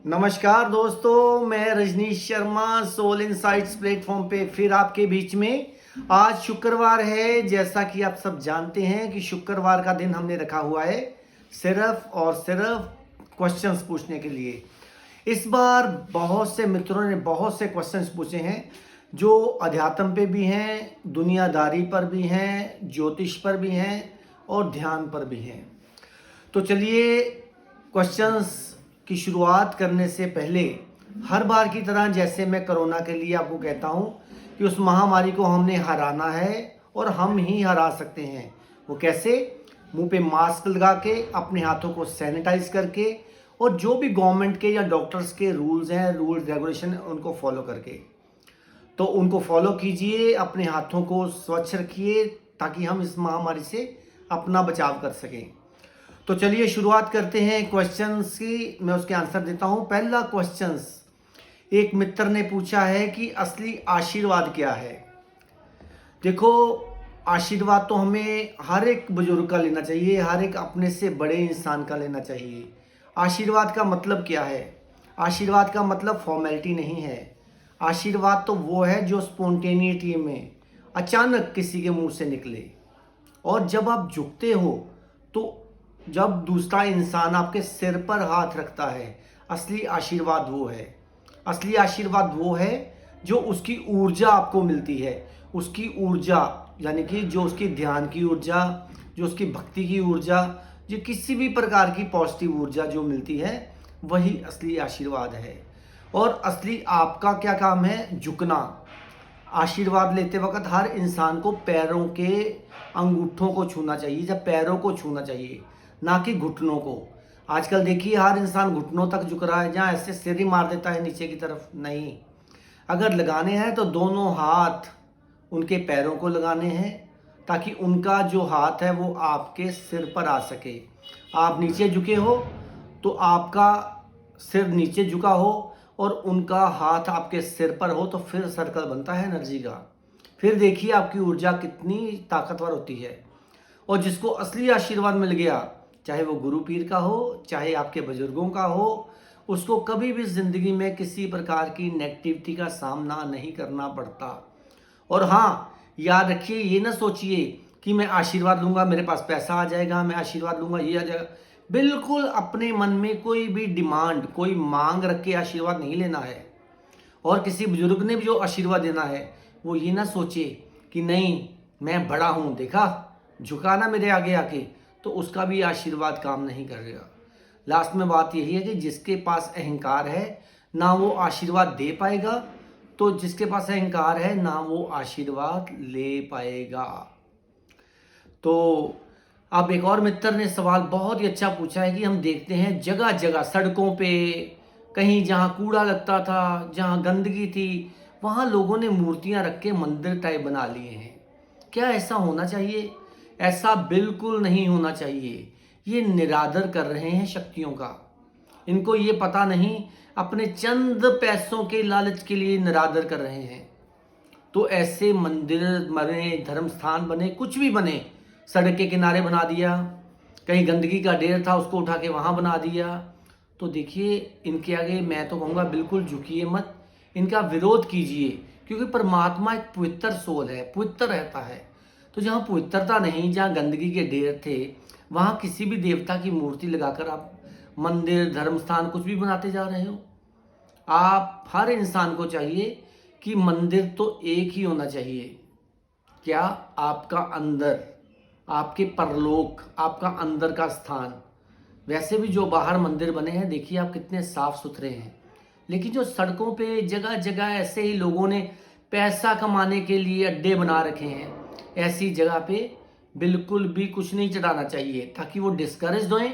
नमस्कार दोस्तों, मैं Rajneesh Sharma soul insights platform पे फिर आपके बीच में। आज शुक्रवार है। जैसा कि आप सब जानते हैं कि शुक्रवार का दिन हमने रखा हुआ है सिर्फ और सिर्फ क्वेश्चंस पूछने के लिए। इस बार बहुत से मित्रों ने बहुत से क्वेश्चंस पूछे हैं जो अध्यात्म पे भी हैं, दुनियादारी पर भी हैं, ज्योतिष पर भी हैं और ध्यान पर भी हैं। तो चलिए, क्वेश्चंस की शुरुआत करने से पहले हर बार की तरह जैसे मैं कोरोना के लिए आपको कहता हूं कि उस महामारी को हमने हराना है और हम ही हरा सकते हैं। वो कैसे? मुंह पे मास्क लगा के, अपने हाथों को सैनिटाइज करके और जो भी गवर्नमेंट के या डॉक्टर्स के रूल्स हैं, रूल रेगुलेशन, उनको फॉलो करके। तो उनको फॉलो कीजिए, अपने हाथों को स्वच्छ रखिए ताकि हम इस महामारी से अपना बचाव कर सकें। तो चलिए शुरुआत करते हैं क्वेश्चंस की। मैं उसके आंसर देता हूं। पहला क्वेश्चंस एक मित्र ने पूछा है कि असली आशीर्वाद क्या है। देखो, आशीर्वाद तो हमें हर एक बुजुर्ग का लेना चाहिए, हर एक अपने से बड़े इंसान का लेना चाहिए। आशीर्वाद का मतलब क्या है? आशीर्वाद का मतलब फॉर्मेलिटी नहीं है। आशीर्वाद तो वो है जो स्पॉन्टेनिटी में अचानक किसी के मुंह से निकले। और जब आप झुकते हो तो जब दूसरा इंसान आपके सिर पर हाथ रखता है, असली आशीर्वाद वो है। असली आशीर्वाद वो है जो उसकी ऊर्जा आपको मिलती है। उसकी ऊर्जा यानी कि जो उसकी ध्यान की ऊर्जा, जो उसकी भक्ति की ऊर्जा, जो किसी भी प्रकार की पॉजिटिव ऊर्जा जो मिलती है, वही असली आशीर्वाद है। और असली आपका क्या काम है? झुकना। आशीर्वाद लेते वक्त हर इंसान को पैरों के अंगूठों को छूना चाहिए, या पैरों को छूना चाहिए, ना कि घुटनों को। आजकल देखिए हर इंसान घुटनों तक झुक रहा है, जहाँ ऐसे सिर ही मार देता है नीचे की तरफ। नहीं, अगर लगाने हैं तो दोनों हाथ उनके पैरों को लगाने हैं ताकि उनका जो हाथ है वो आपके सिर पर आ सके। आप नीचे झुके हो तो आपका सिर नीचे झुका हो और उनका हाथ आपके सिर पर हो, तो फिर सर्कल बनता है एनर्जी का। फिर देखिए आपकी ऊर्जा कितनी ताकतवर होती है। और जिसको असली आशीर्वाद मिल गया, चाहे वो गुरु पीर का हो, चाहे आपके बुजुर्गों का हो, उसको कभी भी ज़िंदगी में किसी प्रकार की नेगेटिविटी का सामना नहीं करना पड़ता। और हाँ, याद रखिए, ये ना सोचिए कि मैं आशीर्वाद लूँगा मेरे पास पैसा आ जाएगा, मैं आशीर्वाद लूँगा ये आ जाएगा। बिल्कुल अपने मन में कोई भी डिमांड, कोई मांग रख के आशीर्वाद नहीं लेना है। और किसी बुजुर्ग ने भी जो आशीर्वाद देना है, वो ये ना सोचे कि नहीं मैं बड़ा हूँ, देखा झुका ना मेरे आगे आके, तो उसका भी आशीर्वाद काम नहीं करेगा। लास्ट में बात यही है कि जिसके पास अहंकार है ना वो आशीर्वाद दे पाएगा, तो जिसके पास अहंकार है ना वो आशीर्वाद ले पाएगा। तो अब एक और मित्र ने सवाल बहुत ही अच्छा पूछा है कि हम देखते हैं जगह जगह सड़कों पे, कहीं जहाँ कूड़ा लगता था, जहाँ गंदगी थी, वहाँ लोगों ने मूर्तियाँ रख के मंदिर टाइप बना लिए हैं। क्या ऐसा होना चाहिए? ऐसा बिल्कुल नहीं होना चाहिए। ये निरादर कर रहे हैं शक्तियों का। इनको ये पता नहीं, अपने चंद पैसों के लालच के लिए निरादर कर रहे हैं। तो ऐसे मंदिर बने, धर्म स्थान बने, कुछ भी बने, सड़क के किनारे बना दिया, कहीं गंदगी का ढेर था उसको उठा के वहाँ बना दिया। तो देखिए, इनके आगे मैं तो कहूँगा बिल्कुल झुकिए मत, इनका विरोध कीजिए। क्योंकि परमात्मा एक पवित्र सोल है, पवित्र रहता है। तो जहाँ पवित्रता नहीं, जहाँ गंदगी के ढेर थे, वहाँ किसी भी देवता की मूर्ति लगाकर आप मंदिर, धर्म स्थान कुछ भी बनाते जा रहे हो। आप हर इंसान को चाहिए कि मंदिर तो एक ही होना चाहिए। क्या? आपका अंदर, आपके परलोक, आपका अंदर का स्थान। वैसे भी जो बाहर मंदिर बने हैं, देखिए आप कितने साफ सुथरे हैं। लेकिन जो सड़कों पे जगह जगह ऐसे ही लोगों ने पैसा कमाने के लिए अड्डे बना रखे हैं, ऐसी जगह पे बिल्कुल भी कुछ नहीं चढ़ाना चाहिए, ताकि वो डिस्करेज होएं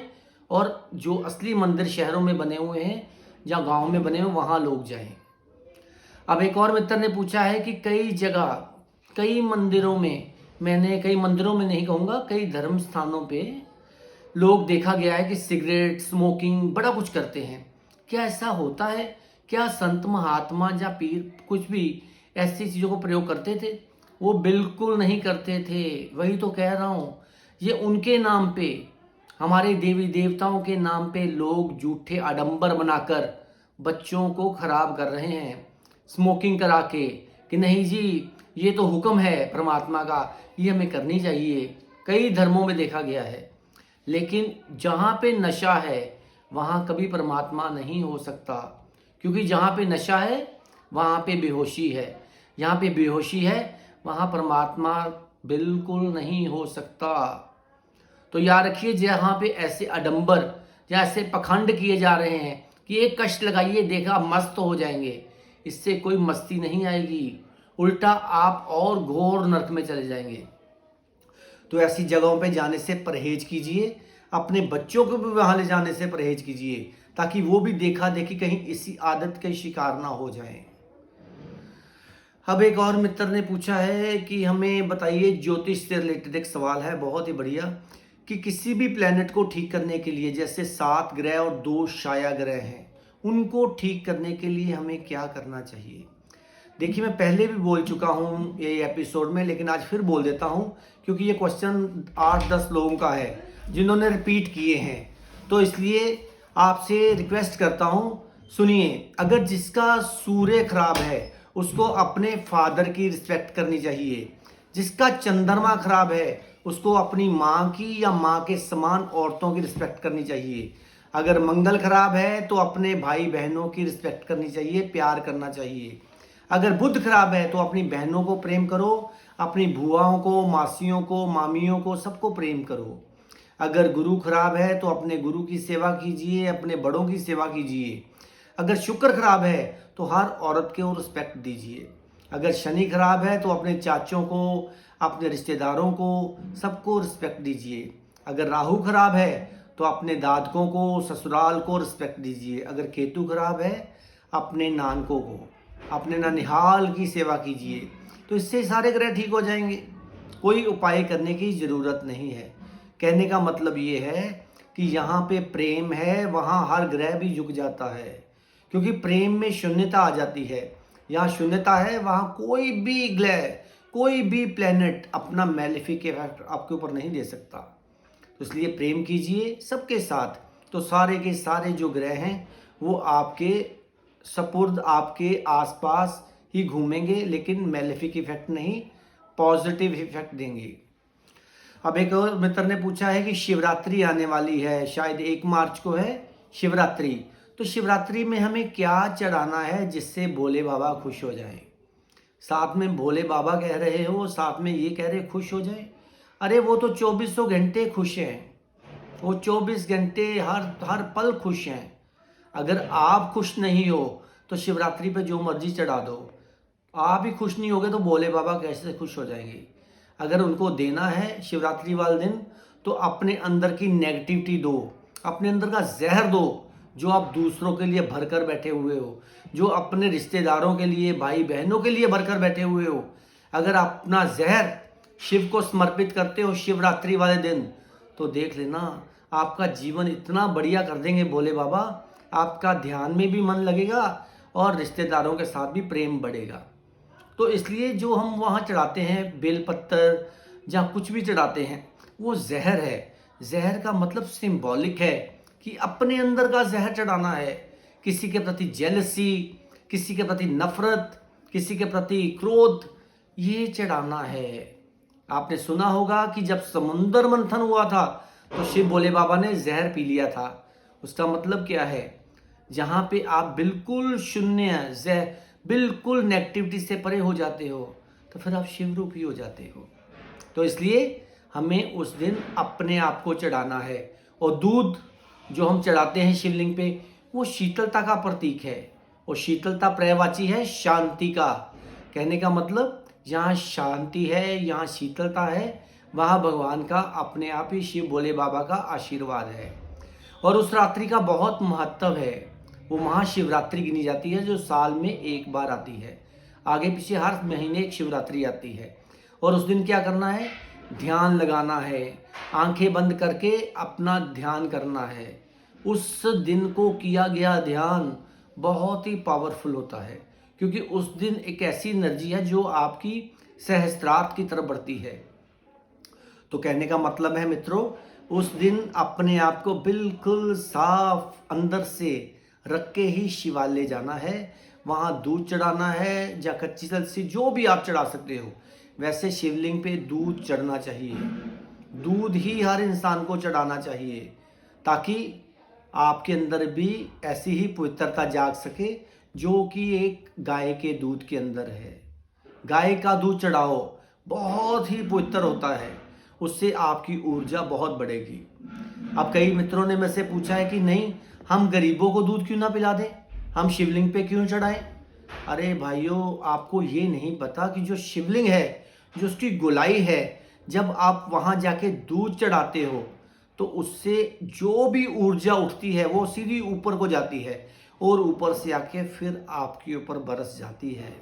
और जो असली मंदिर शहरों में बने हुए हैं, जहाँ गाँव में बने हुए, वहाँ लोग जाएं। अब एक और मित्र ने पूछा है कि कई जगह, कई मंदिरों में, मैंने कई मंदिरों में नहीं कहूँगा, कई धर्म स्थानों पे लोग देखा गया है कि सिगरेट, स्मोकिंग बड़ा कुछ करते हैं। क्या ऐसा होता है? क्या संत महात्मा या पीर कुछ भी ऐसी चीज़ों को प्रयोग करते थे? वो बिल्कुल नहीं करते थे। वही तो कह रहा हूँ, ये उनके नाम पे, हमारे देवी देवताओं के नाम पे लोग झूठे आडंबर बनाकर बच्चों को खराब कर रहे हैं स्मोकिंग करा के कि नहीं जी ये तो हुक्म है परमात्मा का, ये हमें करनी चाहिए। कई धर्मों में देखा गया है। लेकिन जहाँ पे नशा है वहाँ कभी परमात्मा नहीं हो सकता, क्योंकि जहाँ पे नशा है वहाँ पे बेहोशी है, जहाँ पे बेहोशी है वहाँ परमात्मा बिल्कुल नहीं हो सकता। तो याद रखिए, जहाँ पे ऐसे आडंबर या ऐसे पखंड किए जा रहे हैं कि एक कष्ट लगाइए देखा मस्त हो जाएंगे, इससे कोई मस्ती नहीं आएगी, उल्टा आप और घोर नरक में चले जाएंगे। तो ऐसी जगहों पे जाने से परहेज कीजिए, अपने बच्चों को भी वहाँ ले जाने से परहेज कीजिए, ताकि वो भी देखा देखी कहीं इसी आदत के शिकार ना हो जाएं। अब एक और मित्र ने पूछा है कि हमें बताइए, ज्योतिष से रिलेटेड एक सवाल है बहुत ही बढ़िया, कि किसी भी प्लेनेट को ठीक करने के लिए, जैसे 7 ग्रह और 2 शाया ग्रह हैं, उनको ठीक करने के लिए हमें क्या करना चाहिए। देखिए, मैं पहले भी बोल चुका हूँ ये एपिसोड में, लेकिन आज फिर बोल देता हूँ, क्योंकि ये क्वेश्चन 8-10 लोगों का है जिन्होंने रिपीट किए हैं, तो इसलिए आपसे रिक्वेस्ट करता हूँ, सुनिए। अगर जिसका सूर्य खराब है उसको अपने फादर की रिस्पेक्ट करनी चाहिए। जिसका चंद्रमा खराब है उसको अपनी माँ की या माँ के समान औरतों की रिस्पेक्ट करनी चाहिए। अगर मंगल खराब है तो अपने भाई बहनों की रिस्पेक्ट करनी चाहिए, प्यार करना चाहिए। अगर बुध खराब है तो अपनी बहनों को प्रेम करो, अपनी बुआओं को, मासियों को, मामियों को, सबको प्रेम करो। अगर गुरु खराब है तो अपने गुरु की सेवा कीजिए, अपने बड़ों की सेवा कीजिए। अगर शुक्र खराब है तो हर औरत को रिस्पेक्ट दीजिए। अगर शनि खराब है तो अपने चाचों को, अपने रिश्तेदारों को, सबको रिस्पेक्ट दीजिए। अगर राहु खराब है तो अपने दादकों को, ससुराल को रिस्पेक्ट दीजिए। अगर केतु खराब है अपने नानकों को, अपने ननिहाल की सेवा कीजिए। तो इससे सारे ग्रह ठीक हो जाएंगे, कोई उपाय करने की ज़रूरत नहीं है। कहने का मतलब ये है कि यहाँ पे प्रेम है वहाँ हर ग्रह भी झुक जाता है, क्योंकि प्रेम में शून्यता आ जाती है। यहाँ शून्यता है वहाँ कोई भी ग्रह, कोई भी प्लेनेट अपना मैलेफिक इफेक्ट आपके ऊपर नहीं दे सकता। तो इसलिए प्रेम कीजिए सबके साथ, तो सारे के सारे जो ग्रह हैं वो आपके सपुर्द, आपके आसपास ही घूमेंगे, लेकिन मैलेफिक इफेक्ट नहीं, पॉजिटिव इफेक्ट देंगे। अब एक और मित्र ने पूछा है कि शिवरात्रि आने वाली है, शायद 1 मार्च को है शिवरात्रि, तो शिवरात्रि में हमें क्या चढ़ाना है जिससे भोले बाबा खुश हो जाएं। साथ में भोले बाबा कह रहे हो, साथ में ये कह रहे खुश हो जाएं। अरे वो तो 2400 घंटे खुश हैं, वो 24 घंटे हर पल खुश हैं। अगर आप खुश नहीं हो तो शिवरात्रि पे जो मर्जी चढ़ा दो, आप ही खुश नहीं होगे तो भोले बाबा कैसे खुश हो जाएंगे। अगर उनको देना है शिवरात्रि वाले दिन तो अपने अंदर की नेगेटिविटी दो, अपने अंदर का जहर दो जो आप दूसरों के लिए भरकर बैठे हुए हो, जो अपने रिश्तेदारों के लिए, भाई बहनों के लिए भरकर बैठे हुए हो। अगर अपना जहर शिव को समर्पित करते हो शिवरात्रि वाले दिन, तो देख लेना आपका जीवन इतना बढ़िया कर देंगे भोले बाबा, आपका ध्यान में भी मन लगेगा और रिश्तेदारों के साथ भी प्रेम बढ़ेगा। तो इसलिए जो हम वहाँ चढ़ाते हैं बेलपत्तर, जहाँ कुछ भी चढ़ाते हैं, वो जहर है। जहर का मतलब सिंबॉलिक है कि अपने अंदर का जहर चढ़ाना है। किसी के प्रति जेलसी, किसी के प्रति नफरत, किसी के प्रति क्रोध, ये चढ़ाना है। आपने सुना होगा कि जब समुद्र मंथन हुआ था तो शिव भोले बाबा ने जहर पी लिया था। उसका मतलब क्या है, जहाँ पे आप बिल्कुल शून्य, बिल्कुल नेगेटिविटी से परे हो जाते हो, तो फिर आप शिव रूपी हो जाते हो। तो इसलिए हमें उस दिन अपने आप को चढ़ाना है। और दूध जो हम चढ़ाते हैं शिवलिंग पे, वो शीतलता का प्रतीक है, और शीतलता पर्यायवाची है शांति का। कहने का मतलब जहाँ शांति है, यहाँ शीतलता है, वहाँ भगवान का अपने आप ही शिव भोले बाबा का आशीर्वाद है। और उस रात्रि का बहुत महत्व है। वो महाशिवरात्रि गिनी जाती है जो साल में 1 बार आती है। आगे पीछे हर महीने एक शिवरात्रि आती है। और उस दिन क्या करना है, ध्यान लगाना है, आंखें बंद करके अपना ध्यान करना है। उस दिन को किया गया ध्यान बहुत ही पावरफुल होता है, क्योंकि उस दिन एक ऐसी एनर्जी है जो आपकी सहस्त्रार्थ की तरफ बढ़ती है। तो कहने का मतलब है मित्रों, उस दिन अपने आप को बिल्कुल साफ अंदर से रख के ही शिवालय जाना है, वहाँ दूध चढ़ाना है या कच्ची तुलसी जो भी आप चढ़ा सकते हो। वैसे शिवलिंग पे दूध चढ़ना चाहिए, दूध ही हर इंसान को चढ़ाना चाहिए ताकि आपके अंदर भी ऐसी ही पवित्रता जाग सके जो कि एक गाय के दूध के अंदर है। गाय का दूध चढ़ाओ, बहुत ही पवित्र होता है, उससे आपकी ऊर्जा बहुत बढ़ेगी। अब कई मित्रों ने मुझसे पूछा है कि नहीं, हम गरीबों को दूध क्यों ना पिला दें, हम शिवलिंग पे क्यों चढ़ाएं। अरे भाइयों, आपको ये नहीं पता कि जो शिवलिंग है, जो उसकी गोलाई है, जब आप वहाँ जाके दूध चढ़ाते हो तो उससे जो भी ऊर्जा उठती है वो सीधी ऊपर को जाती है और ऊपर से आके फिर आपके ऊपर बरस जाती है।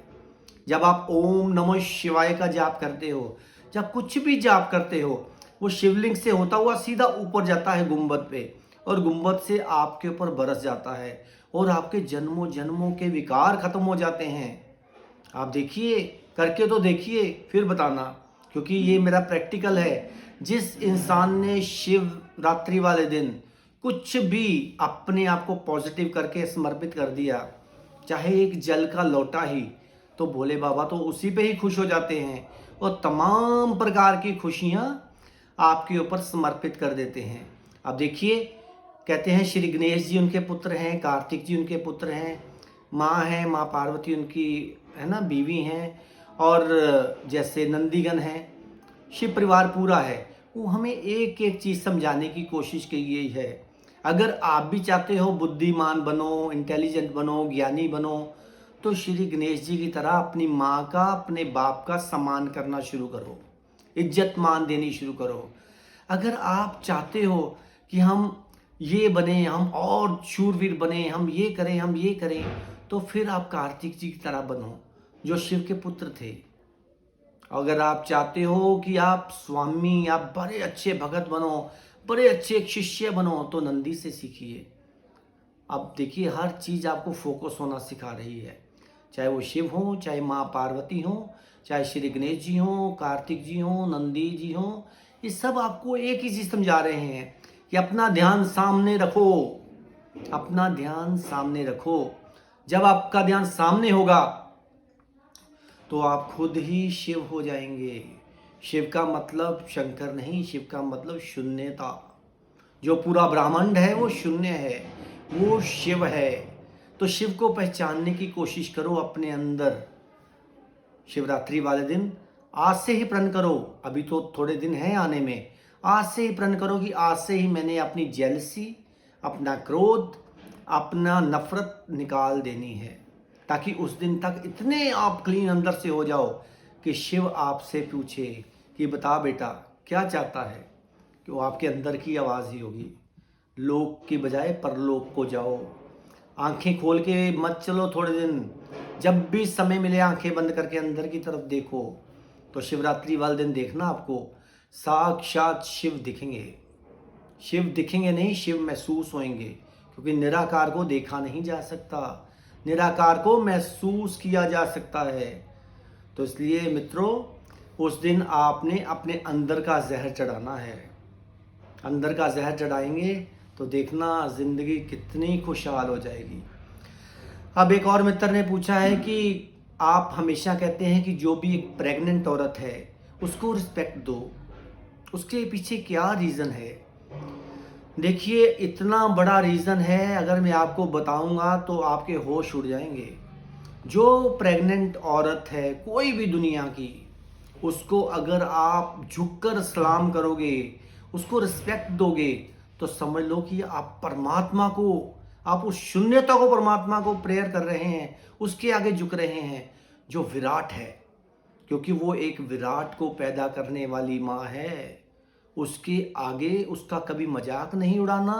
जब आप ओम नमः शिवाय का जाप करते हो, जब कुछ भी जाप करते हो, वो शिवलिंग से होता हुआ सीधा ऊपर जाता है गुंबद पे, और गुंबद से आपके ऊपर बरस जाता है और आपके जन्मों जन्मों के विकार खत्म हो जाते हैं। आप देखिए, करके तो देखिए, फिर बताना, क्योंकि ये मेरा प्रैक्टिकल है। जिस इंसान ने शिवरात्रि वाले दिन कुछ भी अपने आप को पॉजिटिव करके समर्पित कर दिया, चाहे एक जल का लोटा ही, तो भोले बाबा तो उसी पे ही खुश हो जाते हैं और तमाम प्रकार की खुशियाँ आपके ऊपर समर्पित कर देते हैं। अब देखिए, कहते हैं श्री गणेश जी उनके पुत्र हैं, कार्तिक जी उनके पुत्र हैं, माँ हैं, माँ पार्वती उनकी है ना बीवी हैं, और जैसे नंदीगण हैं, शिव परिवार पूरा है। वो हमें एक एक चीज़ समझाने की कोशिश की गई है। अगर आप भी चाहते हो बुद्धिमान बनो, इंटेलिजेंट बनो, ज्ञानी बनो, तो श्री गणेश जी की तरह अपनी माँ का, अपने बाप का सम्मान करना शुरू करो, इज्जत मान देनी शुरू करो। अगर आप चाहते हो कि हम ये बने, हम और शूरवीर बने, हम ये करें, हम ये करें, तो फिर आप कार्तिक जी की तरह बनो जो शिव के पुत्र थे। अगर आप चाहते हो कि आप स्वामी, आप बड़े अच्छे भगत बनो, बड़े अच्छे एक शिष्य बनो, तो नंदी से सीखिए। अब देखिए, हर चीज़ आपको फोकस होना सिखा रही है, चाहे वो शिव हो, चाहे माँ पार्वती हो, चाहे श्री गणेश जी हो, कार्तिक जी हो, नंदी जी हो, ये सब आपको एक ही चीज़ समझा रहे हैं कि अपना ध्यान सामने रखो, अपना ध्यान सामने रखो। जब आपका ध्यान सामने होगा तो आप खुद ही शिव हो जाएंगे। शिव का मतलब शंकर नहीं, शिव का मतलब शून्यता। जो पूरा ब्रह्मांड है वो शून्य है, वो शिव है। तो शिव को पहचानने की कोशिश करो अपने अंदर। शिवरात्रि वाले दिन आज से ही प्रण करो, अभी तो थोड़े दिन हैं आने में, आज से ही प्रण करो कि आज से ही मैंने अपनी जेलसी, अपना क्रोध, अपना नफरत निकाल देनी है, ताकि उस दिन तक इतने आप क्लीन अंदर से हो जाओ कि शिव आपसे पूछे कि बता बेटा क्या चाहता है, कि वो आपके अंदर की आवाज़ ही होगी। लोक की बजाय परलोक को जाओ। आंखें खोल के मत चलो थोड़े दिन, जब भी समय मिले आंखें बंद करके अंदर की तरफ देखो। तो शिवरात्रि वाले दिन देखना, आपको साक्षात शिव दिखेंगे। शिव दिखेंगे नहीं, शिव महसूस होंगे, क्योंकि निराकार को देखा नहीं जा सकता, निराकार को महसूस किया जा सकता है। तो इसलिए मित्रों, उस दिन आपने अपने अंदर का जहर चढ़ाना है। अंदर का जहर चढ़ाएंगे तो देखना जिंदगी कितनी खुशहाल हो जाएगी। अब एक और मित्र ने पूछा है कि आप हमेशा कहते हैं कि जो भी एक प्रेग्नेंट औरत है उसको रिस्पेक्ट दो, उसके पीछे क्या रीज़न है। देखिए, इतना बड़ा रीज़न है, अगर मैं आपको बताऊंगा तो आपके होश उड़ जाएंगे। जो प्रेग्नेंट औरत है कोई भी दुनिया की, उसको अगर आप झुककर सलाम करोगे, उसको रिस्पेक्ट दोगे, तो समझ लो कि आप परमात्मा को, आप उस शून्यता को, परमात्मा को प्रेयर कर रहे हैं, उसके आगे झुक रहे हैं जो विराट है, क्योंकि वो एक विराट को पैदा करने वाली माँ है। उसके आगे उसका कभी मजाक नहीं उड़ाना,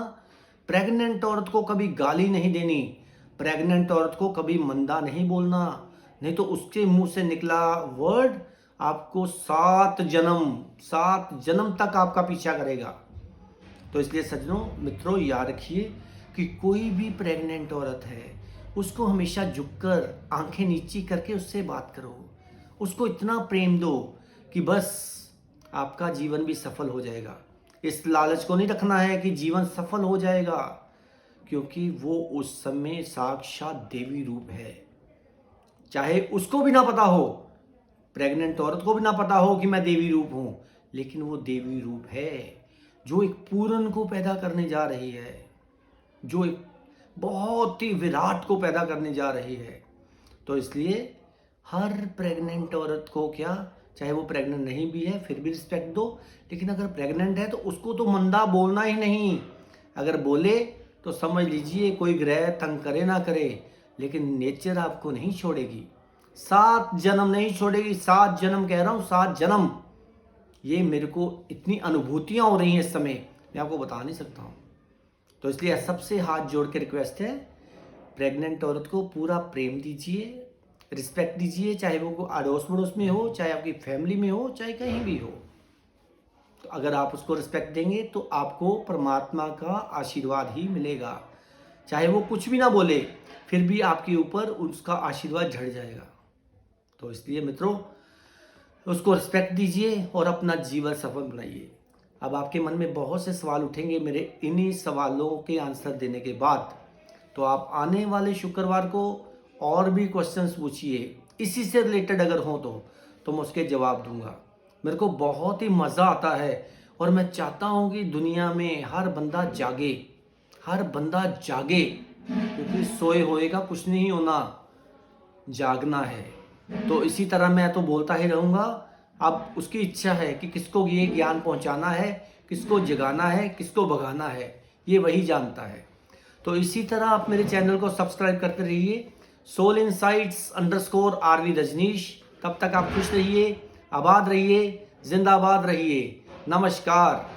प्रेग्नेंट औरत को कभी गाली नहीं देनी, प्रेग्नेंट औरत को कभी मंदा नहीं बोलना, नहीं तो उसके मुंह से निकला वर्ड आपको 7 जन्म तक आपका पीछा करेगा। तो इसलिए सज्जनों, मित्रों, याद रखिए कि कोई भी प्रेग्नेंट औरत है उसको हमेशा झुककर आंखें नीची करके उससे बात करो, उसको इतना प्रेम दो कि बस आपका जीवन भी सफल हो जाएगा। इस लालच को नहीं रखना है कि जीवन सफल हो जाएगा, क्योंकि वो उस समय साक्षात देवी रूप है। चाहे उसको भी ना पता हो, प्रेग्नेंट औरत को भी ना पता हो कि मैं देवी रूप हूं, लेकिन वो देवी रूप है जो एक पूरन को पैदा करने जा रही है, जो एक बहुत ही विराट को पैदा करने जा रही है। तो इसलिए हर प्रेग्नेंट औरत को, क्या चाहे वो प्रेग्नेंट नहीं भी है फिर भी रिस्पेक्ट दो, लेकिन अगर प्रेग्नेंट है तो उसको तो मंदा बोलना ही नहीं। अगर बोले तो समझ लीजिए कोई ग्रह तंग करे ना करे, लेकिन नेचर आपको नहीं छोड़ेगी, 7 जन्म नहीं छोड़ेगी। 7 जन्म कह रहा हूँ, 7 जन्म। ये मेरे को इतनी अनुभूतियां हो रही हैं इस समय, मैं आपको बता नहीं सकता हूँ। तो इसलिए सबसे हाथ जोड़ के रिक्वेस्ट है, प्रेग्नेंट औरत को पूरा प्रेम दीजिए, रिस्पेक्ट दीजिए, चाहे वो अड़ोस पड़ोस में हो, चाहे आपकी फैमिली में हो, चाहे कहीं भी हो। तो अगर आप उसको रिस्पेक्ट देंगे तो आपको परमात्मा का आशीर्वाद ही मिलेगा। चाहे वो कुछ भी ना बोले, फिर भी आपके ऊपर उसका आशीर्वाद झड़ जाएगा। तो इसलिए मित्रों, उसको रिस्पेक्ट दीजिए और अपना जीवन सफल बनाइए। अब आपके मन में बहुत से सवाल उठेंगे मेरे इन्हीं सवालों के आंसर देने के बाद, तो आप आने वाले शुक्रवार को और भी क्वेश्चंस पूछिए, इसी से रिलेटेड अगर हो तो मैं उसके जवाब दूंगा। मेरे को बहुत ही मज़ा आता है और मैं चाहता हूँ कि दुनिया में हर बंदा जागे, हर बंदा जागे, क्योंकि सोए हुए का कुछ नहीं होना, जागना है। तो इसी तरह मैं तो बोलता ही रहूँगा। अब उसकी इच्छा है कि किसको ये ज्ञान पहुँचाना है, किसको जगाना है, किसको भगाना है, ये वही जानता है। तो इसी तरह आप मेरे चैनल को सब्सक्राइब करते रहिए, सोल इनसाइट्स _RV रजनीश। तब तक आप खुश रहिए, आबाद रहिए, जिंदाबाद रहिए। नमस्कार।